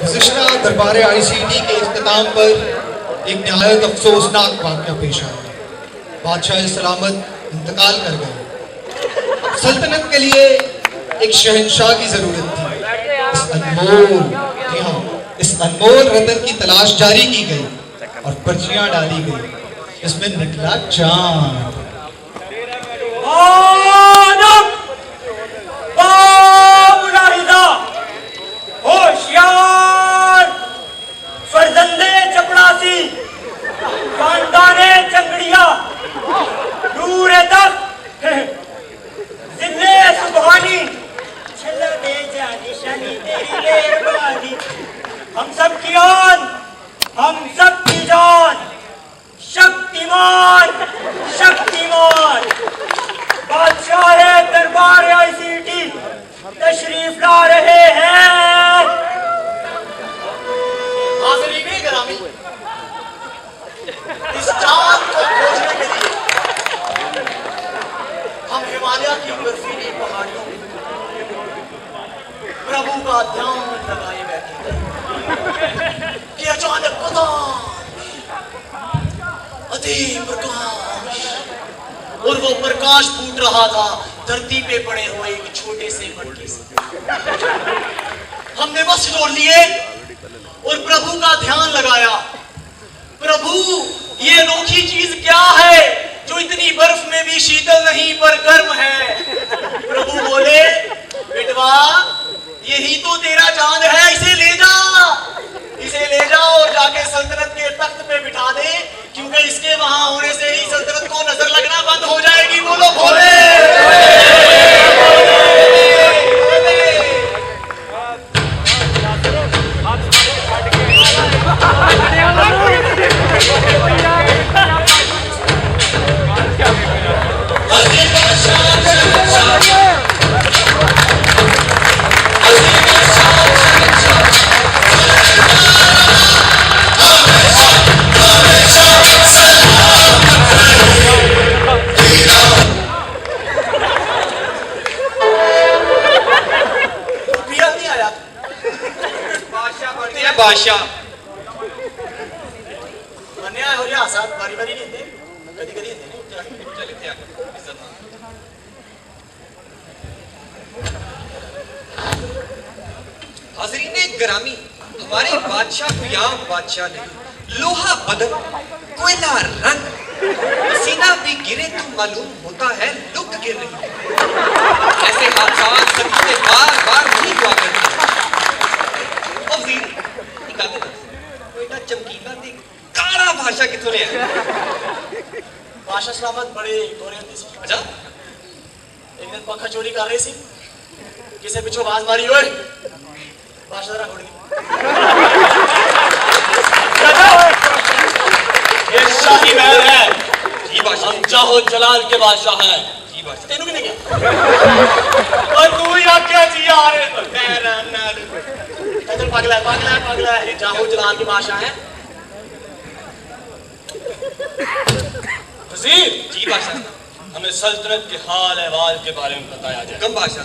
गुज़िश्ता दरबार ICT के इख्तिताम पर एक नहायत अफसोसनाक वाक़या पेश आया। बादशाह सलामत इंतकाल कर गए। सल्तनत के लिए एक शहंशाह की ज़रूरत थी। इस अनमोल रतन की तलाश जारी की गई और पर्चियां डाली गई। इसमें निकला चांद। होशियार फर्जंदे चपड़ासी खानदाने चंगड़िया नूरे तक जिले सुबहानी छल्ला दे जानी शानी तेरी मेहरबानी हम सब की आन हम सब की जान शक्तिमान शक्तिमान बादशाह दरबार ICT तशरीफ ला रहे हैं। हाज़रीन गिरामी, इस चांद को खोजने के लिए हम हिमालय की बर्फीली पहाड़ियों में प्रभु का ध्यान लगाए बैठे थे कि अचानक अति प्रकाश, और वो प्रकाश फूट रहा था धरती पे पड़े हुए एक छोटे से मटके से। हमने बस जोड़ लिए और प्रभु का ध्यान लगाया। प्रभु, ये अनोखी चीज क्या है जो इतनी बर्फ में भी शीतल नहीं पर गर्म है? प्रभु बोले, बेटवा, यही तो तेरा चांद है, इसे ले जा और जाके सल्तनत के तख्त पे बिठा दे, क्योंकि इसके वहां होने से ही सल्तनत को नजर लगना बंद हो जाएगी। बोलो भोले। बादशाह अन्याय हो गया साथ बारी बारी नहीं थे कभी कभी चले हाज़रीन गिरामी, हमारे बादशाह को यहाँ बादशाह नहीं, लोहा बदन कोयला रंग पसीना भी गिरे तो मालूम होता है लुक गिर रही है। ऐसे हादसात सदी में बार बार नहीं हुआ करते। चमकीला देख काला भाषा कितों ने है? बादशाह सलामत बड़े गोरे होते सी। अच्छा, एक दिन पंखा चोरी कर रहे सी, किसे पिछो आवाज मारी, ओए बादशाह जरा घोड़ दी। ये शाही महल है। जी बादशाह। हम चाहो जलाल के बादशाह हैं। जी बादशाह। तेनू भी नहीं क्या? और तू ही आख्या जी यार इधर पागला है चाहो जलाल की बादशाह है। वज़ीर जी बादशाह, हमें सल्तनत के हाल अहवाल के बारे में बताया जाए। कम बादशाह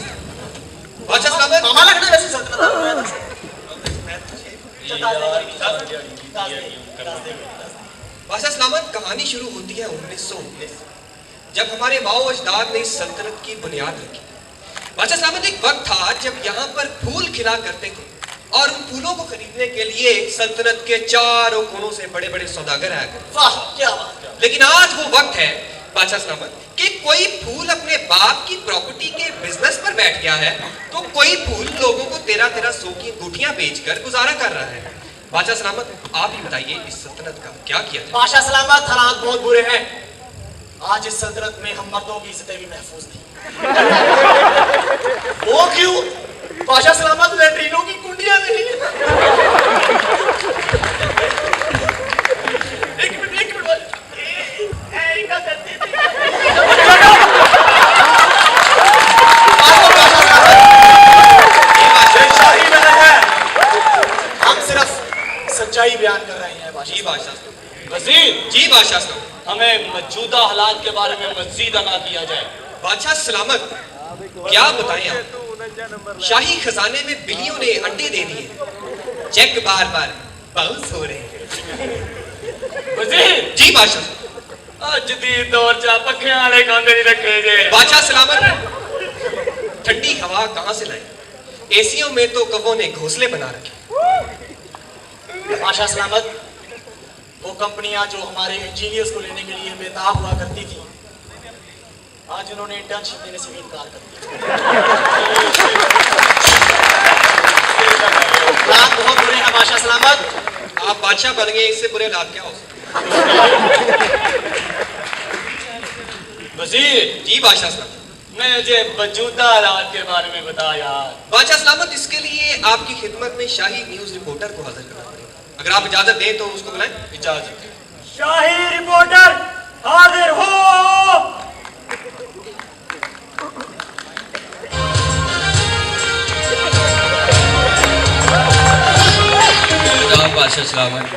बादशाह सलामत मामा लगना वैसे सल्तनत बादशाह सलामत। कहानी शुरू होती है 1919 जब हमारे माओ अजदाद ने इस सल्तनत की बुनियाद रखी। बादशाह सलामत, एक वक्त था जब यहाँ पर फूल खिला करते थे और उन फूलों को खरीदने के लिए सल्तनत के चारों कोनों से बड़े बड़े सौदागर आया करते। वाह क्या बात। लेकिन आज वो वक्त है बादशाह सलामत कि कोई फूल अपने बाप की प्रॉपर्टी के बिजनेस पर बैठ गया है तो कोई फूल लोगों को 13-13 की अंगूठियां बेचकर गुजारा कर रहा है। बादशाह सलामत, आप ही बताइए इस सल्तनत का क्या किया जाए? बादशाह सलामत, हालात बहुत बुरे हैं। आज इस सल्तनत में हम मर्दों की इज्जतें भी महफूज नहीं। वो क्यों? बादशाह सलामत, लैट्रीनों की कुंडियां नहीं। एक मिनट हम सिर्फ सच्चाई बयान कर रहे हैं। जी बादशाह। वज़ीर जी बादशाह, हमें मौजूदा हालात के बारे में मज़ीद आगाह किया जाए। बादशाह सलामत, क्या बताएं आप, शाही खजाने में बिल्लियों ने अंडे दे दिए, चेक बार बार बाउंस हो रहे हैं। वजीर जी बादशाह। जदीद दौर च पखे वाले कांदे नहीं रखे जे। बादशाह सलामत। ठंडी हवा कहां से लाई? एसीओ में तो कौवों ने घोंसले बना रखे। बादशाह सलामत, वो कंपनियां जो हमारे इंजीनियर्स को लेने के लिए बेताब हुआ करती थी, आज उन्होंने इंटर्नशिप देने से भी इनकार कर दिया। हालात बहुत बुरे हैं बादशाह सलामत। आप बादशाह बन गए, इससे बुरे हालात क्या हो सकते? वजीर जी बादशाह सलामत। मैं जे मौजूदा हालात के बारे में बता यार। बादशाह सलामत, इसके लिए आपकी खिदमत में शाही न्यूज रिपोर्टर को हाजिर करना पड़ेगा। अगर आप इजाजत दें तो उसको बुलाएं। इजाजत। शाही रिपोर्टर हाजिर हो। बादशाह सलामत,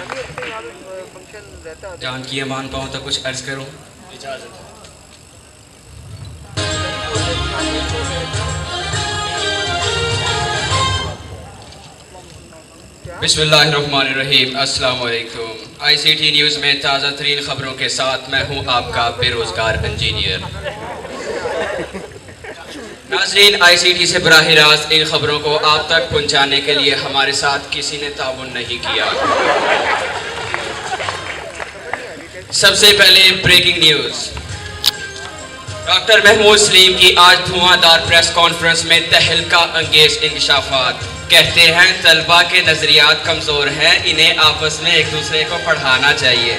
जान की मान पाऊँ तो कुछ अर्ज करूँ। इजाजत। बिस्मिल्लाहिर्रहमानिर्रहीम। अस्सलाम वालेकुम। ICT न्यूज़ में ताज़ा तरीन खबरों के साथ मैं हूँ आपका बेरोजगार इंजीनियर। नाज़रीन, ICT से बराह रास्त इन खबरों को आप तक पहुँचाने के लिए हमारे साथ किसी ने ताउन नहीं किया। सबसे पहले breaking news. Doctor Mahmood Salim की आज धुआंधार प्रेस कॉन्फ्रेंस में तहलका अंगेज इंकशाफात। कहते हैं तलबा के नजरियात कमजोर हैं, इन्हें आपस में एक दूसरे को पढ़ाना चाहिए।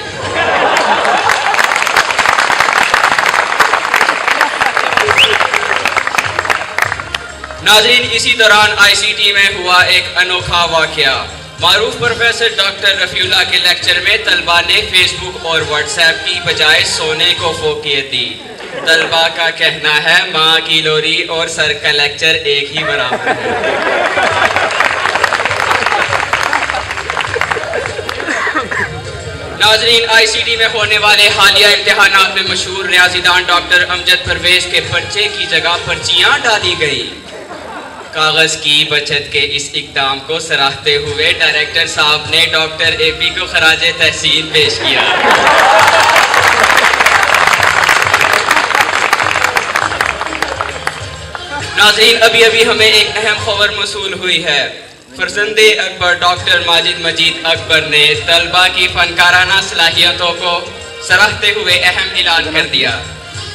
नाज़रीन, इसी दौरान ICT में हुआ एक अनोखा वाकया। मारूफ प्रोफेसर डॉक्टर रफीउल्लाह के लेक्चर में तलबा ने फेसबुक और व्हाट्सएप की बजाय सोने को फोकियत दी। तलबा का कहना है माँ की लोरी और सर का लेक्चर एक ही बराबर है। नाजरीन, ICT में होने वाले हालिया इम्तिहानात में मशहूर रियाजीदान डॉक्टर अमजद परवेज के पर्चे की जगह पर्चियां डाली गई। कागज की बचत के इस इकदाम को सराहते हुए डायरेक्टर साहब ने डॉक्टर AP को खराजे तहसीन पेश किया। नाज़रीन, अभी अभी हमें एक अहम खबर मसूल हुई है। फरजंदे अकबर डॉक्टर माजिद मजीद अकबर ने तलबा की फनकाराना सलाहियतों को सराहते हुए अहम ऐलान कर दिया।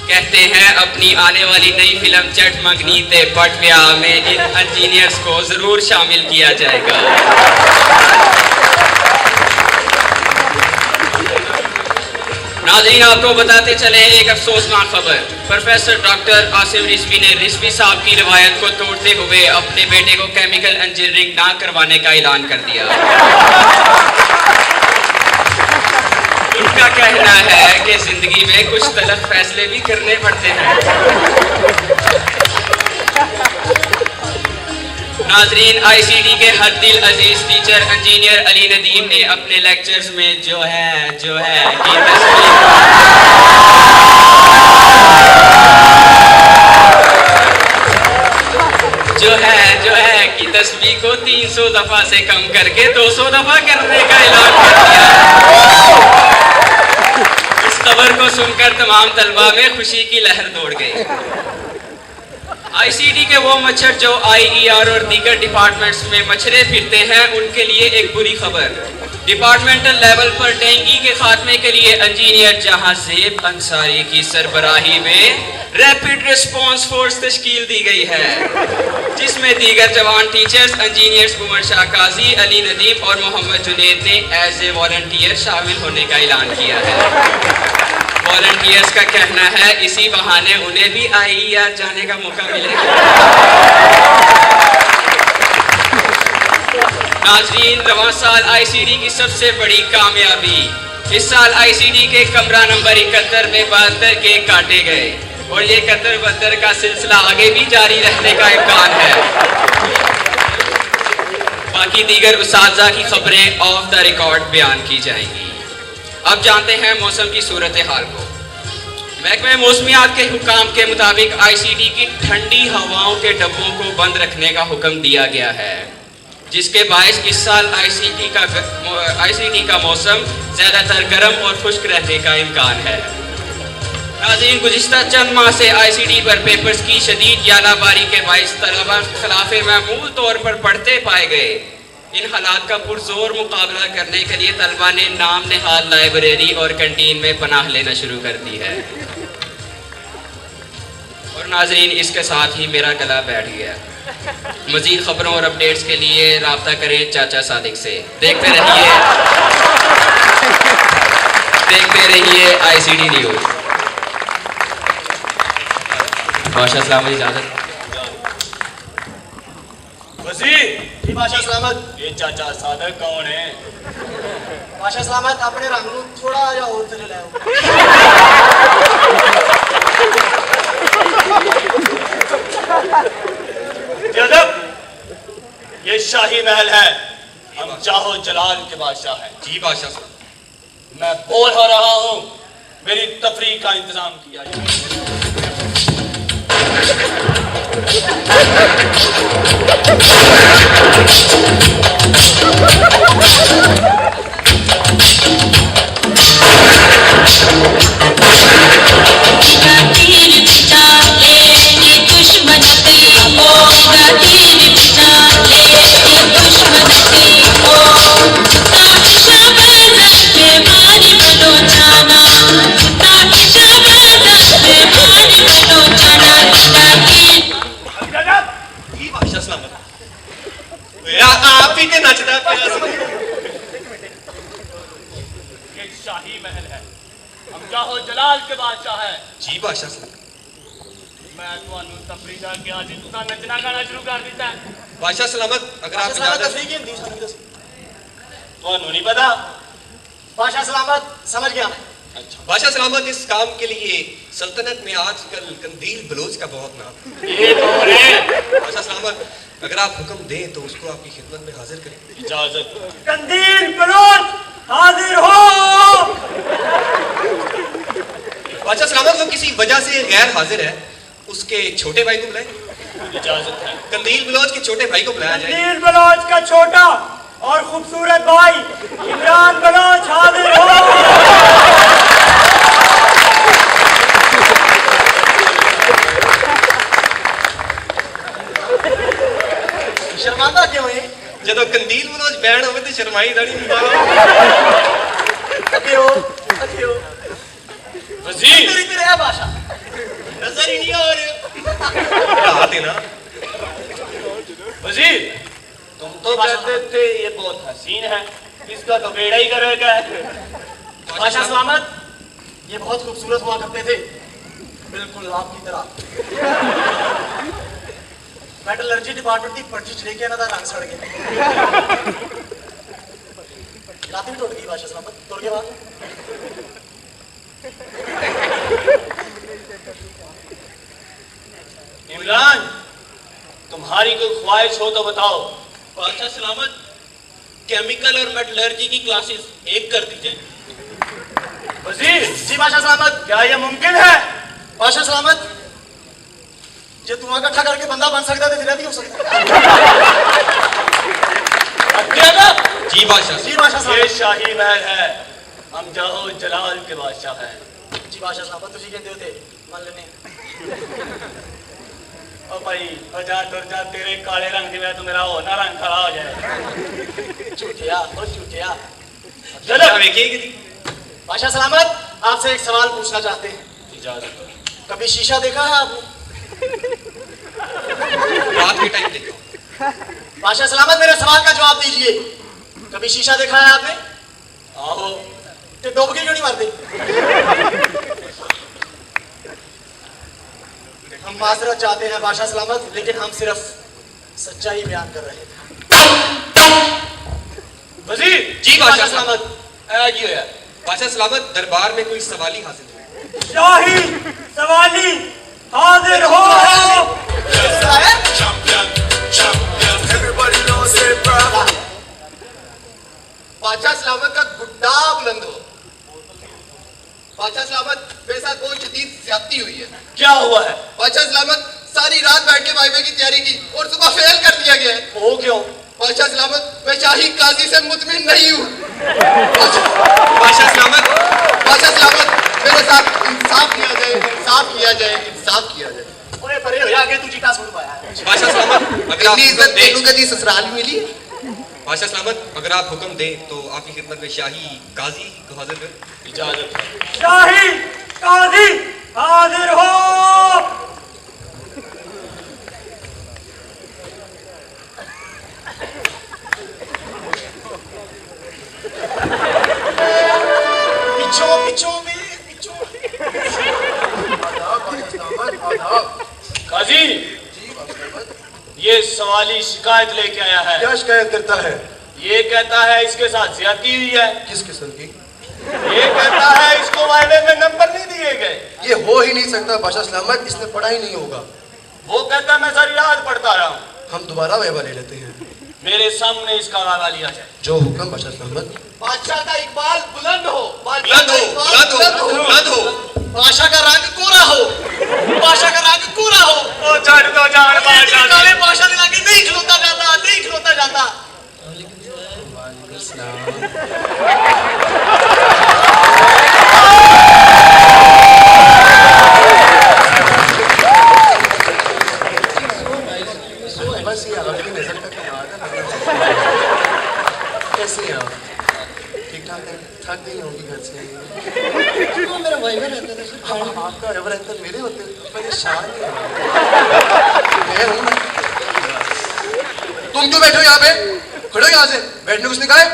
कहते हैं अपनी आने वाली नई फिल्म चट मंगनी ते पट ब्याह में इन इंजीनियर्स को जरूर शामिल किया जाएगा। नाज़रीन, आपको बताते चले एक अफसोसनाक खबर। प्रोफेसर डॉक्टर आसिम रिजवी ने रिजवी साहब की रिवायत को तोड़ते हुए अपने बेटे को केमिकल इंजीनियरिंग ना करवाने का ऐलान कर दिया। उनका कहना है कि जिंदगी में कुछ तलख फैसले भी करने पड़ते हैं। नाजरीन, ICT के हर दिल अजीज टीचर इंजीनियर अली नदीम ने अपने लेक्चर्स में जो है की तस्वीर को 300 दफा से कम करके 200 दफा करने का ऐलान कर दिया। इस खबर को सुनकर तमाम तलबा में खुशी की लहर दौड़ गई। ICT के वो मच्छर जो IER और दीगर डिपार्टमेंट्स में मच्छरे फिरते हैं, उनके लिए एक बुरी खबर। डिपार्टमेंटल लेवल पर डेंगू के खात्मे के लिए इंजीनियर जहां ज़ेब अंसारी की सरबराही में रैपिड रिस्पांस फोर्स तश्कील दी गई है, जिसमें दीगर जवान टीचर्स इंजीनियर्स उमर शाह काजी, अली नदीम और मोहम्मद जुनेद ने एज ए वॉलंटियर शामिल होने का ऐलान किया है। वॉलंटियर्स का कहना है इसी बहाने उन्हें भी IER जाने का मौका मिलेगा। नाज़रीन, रवां साल ICT की सबसे बड़ी कामयाबी। इस साल ICT के कमरा नंबर 71 में 72 केक काटे गए और ये कतर-बतर का सिलसिला आगे भी जारी रहने का इम्कान है। बाकी दीगर उस्ताज़ा की खबरें ऑफ द रिकॉर्ड बयान की जाएंगी। अब जानते हैं मौसम की सूरत हाल को। महकमे मौसमियात के हुकाम के मुताबिक ICT की ठंडी हवाओं के डब्बों को बंद रखने का हुक्म दिया गया है। जिसके बायस इस साल आईसीटी का मौसम ज़्यादातर गर्म और खुश्क रहने का इम्कान है। नाज़रीन, गुज़िश्ता चंद माह से आईसीटी पर पेपर्स की शदीद यालाबारी के बायस तलबा खिलाफ मामूल तौर पर पढ़ते पाए गए। इन हालात का पुरजोर मुकाबला करने के लिए तलबा ने नाम नहाद लाइब्रेरी और कैंटीन में पनाह लेना शुरू कर दी है। और नाज़रीन, इसके साथ ही मेरा गला बैठ गया। मज़ीद खबरों और अपडेट्स के लिए राब्ता करें चाचा सादिक से। देखते रहिए आईसीटी न्यूज़। बादशाह सलामत, इजाज़त। वज़ीर जी बादशाह सलामत। ये चाचा सादक कौन है? बादशाह सलामत अपने रंग नूं थोड़ा जिहा होर थल्ले लै जनाब, ये शाही महल है। हम चाहो जलाल के बादशाह हैं। जी बादशाह साहब। मैं बोल हो रहा हूँ, मेरी तफरीह का इंतजाम किया जाए। जी बादशाह सलामत। आप ही के नचदा पिया सी। ये शाही महल है। हम चाहो जलाल के बादशाह हैं। जी बादशाह साहब। मैं ਤੁਹਾਨੂੰ ਤਫਰੀਹ ਦਾ ਕਿਹਾ ਸੀ, ਤੁਸੀਂ ਨੱਚਣਾ ਗਾਣਾ ਸ਼ੁਰੂ ਕਰ ਦਿੱਤਾ। बादशाह सलामत, अगर आप बादशाह सलामत इजाजत तफरीह की हिंदी सानू दस। ਤੁਹਾਨੂੰ नहीं पता? बादशाह सलामत समझ गया मैं। बादशाह सलामत, इस काम के लिए सल्तनत में आजकल कंदील बलोच का बहुत नाम। ये कौन है? बादशाह सलामत, अगर आप हुक्म दें तो उसको आपकी खिदमत में हाजिर करें। इजाजत। कंदील बलोच हाजिर हो। बादशाह सलामत, वो किसी वजह से गैर हाजिर है, उसके छोटे भाई को बुलाएं। इजाजत है। कंदील बलोच के छोटे भाई को बुलाया जाए। कंदील बलोच का छोटा और खूबसूरत भाई इमरान बलोच हाजिर हो। शर्माता क्यों है? जदों कंदील बलोच बैन होवे तो शर्माई दाड़ी नहीं अखियो अखियो वज़ीर तेरी तेरे है भाषा नजर ही नहीं आ रही। हाथ है ना। वज़ीर, तुम तो कहते थे ये बहुत हसीन है, इसका तो बेड़ा ही करेगा। बादशाह सलामत, ये बहुत खूबसूरत हुआ करते थे, बिल्कुल आपकी तरह। मेटलर्जी डिपार्टमेंट की पर्ची च लेके ना रंग सड़ गया। रात भी टूट गई बादशाह सलामत, तोड़ के बाद। इमरान, तुम्हारी कोई ख्वाहिश हो तो बताओ। बादशाह सलामत, केमिकल और मेटलर्जी की क्लासेस एक कर दीजिए। वज़ीर जी बादशाह सलामत। क्या यह मुमकिन है? बादशाह सलामत, जो धुआं इकट्ठा करके बंदा बन सकता है तो फिर भी हो सकता है। जी बादशाह। जी बादशाह ये सलामत। शाही महल है। हम जाओ जलाल के बादशाह हैं। जी बादशाह सलामत, तुझी कहते होते मान लेने। ओ भाई, ओ जा तुर जा, तेरे काले रंग की वजह तो मेरा होना रंग खड़ा हो जाए। झूठिया और झूठिया। चलो बादशाह सलामत, आपसे एक सवाल पूछना चाहते हैं। इजाजत। कभी शीशा देखा है आपने? रात के टाइम देखो। बादशाह सलामत, मेरे सवाल का जवाब दीजिए। कभी शीशा देखा है आपने? आओ। तो डूब के क्यों नहीं मरते? हम माजरत चाहते हैं बादशाह सलामत, लेकिन हम सिर्फ सच्चाई बयान कर रहे थे। वज़ीर जी बादशाह सलामत। जी होया। बादशाह सलामत, दरबार में कोई सवाली हाजिर है। शाही सवाली हाजिर हो। बादशाह सलामत का गुड्डा बुलंद हो। बादशाह सलामत, मेरे साथ बहुत शदीद ज्यादती हुई है। क्या हुआ है? बादशाह सलामत, सारी रात बैठ के वाइफे की तैयारी की और सुबह फेल कर दिया गया है। वो क्यों? बादशाह सलामत, मैं शाही काजी से मुतमिन नहीं हूँ। बादशाह सलामत, बादशाह सलामत, मेरे साथ इंसाफ किया जाए, इंसाफ किया जाए, इंसाफ किया जाए। ओए परे हो आगे तू जीता सुन पाया। बादशाह सलामत, अगर आप इतनी हुक्म इज्जत दें, तेनू कदी ससुराल में मिली? बादशाह सलामत, अगर आप हुक्म दें तो आपकी खिदमत में शाही काजी को हाजिर करें। इजाजत है। शाही काजी हाजिर हो। पिछो में काजी, ये सवाली शिकायत लेके आया है। क्या शिकायत करता है? ये कहता है इसके साथ ज्यादती हुई है। किस किस्म की? ये कहता है इसको वायदे में नंबर नहीं दिए गए। ये हो ही नहीं सकता बादशाह सलामत, इसने पढ़ा ही नहीं होगा। वो कहता मैं सारी रात पढ़ता रहा हूँ। हम दोबारा वाइवा ले लेते हैं। मेरे सामने इसका वायवा लिया जाए। जो हुक्म बादशाह सलामत। बादशाह का इकबाल बुलंद हो। बुलंद हो, बुलंद हो, बुलंद हो। बादशाह का रंग कोरा हो। बादशाह का रंग कोरा हो। ओ छड़ दो जान बादशाह काले बादशाह के आगे नहीं खलोता जाता, नहीं खलोता जाता। बस ये आपकी नजर का कमाल है। कैसे हैं आप? ठीक ठाक है? थक गई होंगी घर से। तो मेरा वाइवा रहता था। आपका वाइवा रहता मेरे होते परेशान नहीं हो। मैं हूँ ना। तुम क्यों बैठे हो यहाँ पे? खड़ो यहाँ से। बैठने कुछ नहीं कहा है?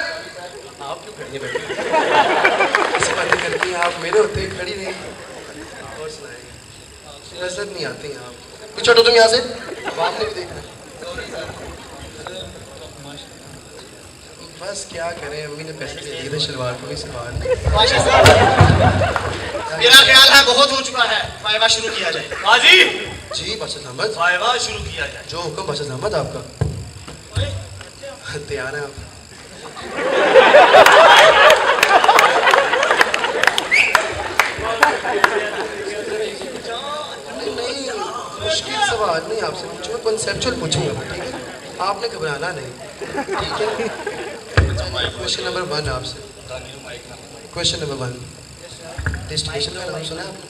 आप क्यों खड़ी हैं बैठे? ऐसी बातें करती हैं आप, मेरे होते ही खड़ी नहीं। और सुनाइए। नजर नहीं आती हैं आप। पीछे हटो तुम यहाँ से। आपने भी देखना। बस क्या करें, अम्मी ने पैसे दे दिए थे शलवार को भी सिलवा। बादशाह साहब, मेरा ख्याल है बहुत हो चुका है, वाइवा शुरू किया जाए। काजी, जी बादशाह साहब, वायवा शुरू किया जाए। जो हुक्म बादशाह साहब आपका। तैयार है आप? नहीं, मुश्किल सवाल नहीं आपसे पूछूंगा, कॉन्सेप्चुअल पूछूंगा, ठीक है? आपने घबराना नहीं, ठीक है? क्वेश्चन नंबर 1 आपसे। क्वेश्चन नंबर 1, डेस्टिनेशन का नाम सुना है आपने?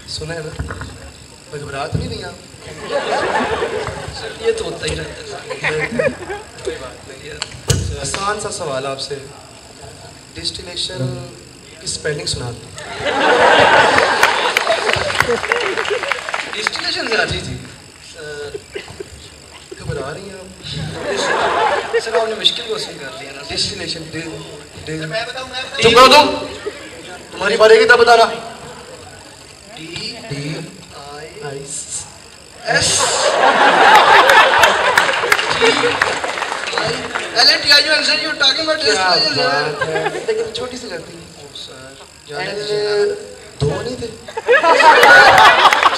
सुना है ना? मैं घबरा तो नहीं रही आप? ये तो होता ही रहता है। कोई बात नहीं है। आसान सा सवाल आपसे, डिस्टिलेशन की स्पेलिंग सुना दो। डिस्टिलेशन से जी जी घबरा रही हैं आप? सर आपने मुश्किल क्वेश्चन कर लिया ना। डिस्टिलेशन मैं बताऊं। चुप करो तुम, तुम्हारी बारी की तब बताना। DIS लेकिन छोटी सी गलती। दो नहीं थे?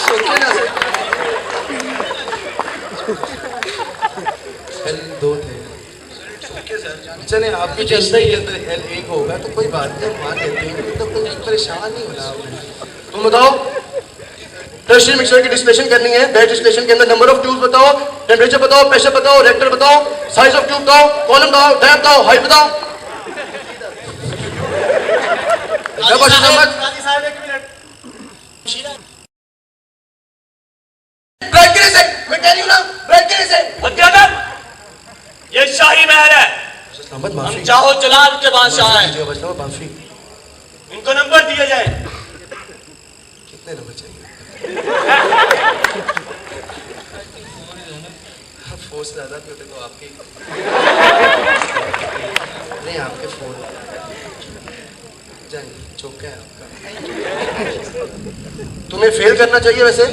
सोचे ना सर। L2 थे। चले आपकी डिक्शनरी के अंदर L1 होगा तो कोई बात नहीं, हम मान लेते हैं, मतलब कोई परेशान नहीं होना आपने। तुम बताओ, टर्शियरी मिक्सचर की डिस्टिलेशन करनी है। बैच डिस्टिलेशन के अंदर नंबर ऑफ ट्यूब्स बताओ, टेम्परेचर बताओ, प्रेशर बताओ, रिएक्टर बताओ, साइज ऑफ ट्यूब बताओ, कॉलम बताओ, डैप बताओ, हाइट बताओ। काजी साहब एक मिनट। ब्रेक गिरे से, मैं कह रही हूँ ना, ब्रेक गिरे से। अध्यात्म, ये शाही महल है। मोहम्मद हम माफी। चाहो जलाल के बादशाह हैं। माफी। इनको नंबर दिए जाए। कितने नंबर चाहिए? फोर्स ज्यादा भी होते तो आपके नहीं, आपके फोन जाएंगे। चौका है आपका। तुम्हें फेल करना चाहिए वैसे,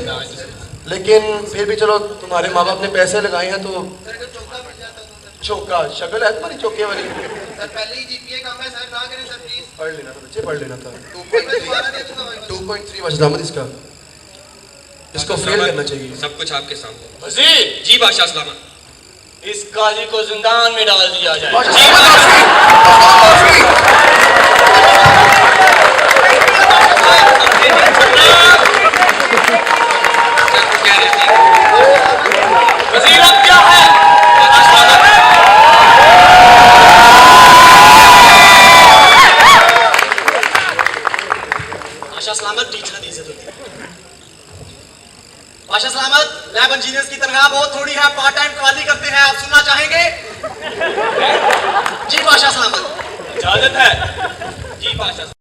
लेकिन फिर भी चलो, तुम्हारे माँ बाप ने पैसे लगाए हैं तो चौका। शक्ल है तुम्हारी चौके वाली। सर पहले ही जीपीए कम है सर, ना करें सर प्लीज। पढ़ लेना था बच्चे, पढ़ लेना था। 2.3 बच इसका, इसको फेल करना चाहिए। सब कुछ आपके सामने। वजीर, जी बादशाह सलामत। इस काजी को जिंदान में डाल दिया जाए। वजीर अब क्या है? बादशाह सलामत टीचर की इज्जत होती है। बादशाह सलामत लैब इंजीनियर्स की तनख्वाह बहुत थोड़ी है, पार्ट टाइम कवाली करते हैं, आप सुनना चाहेंगे? जी बादशाह सलामत। इजाजत है। जी बादशाह।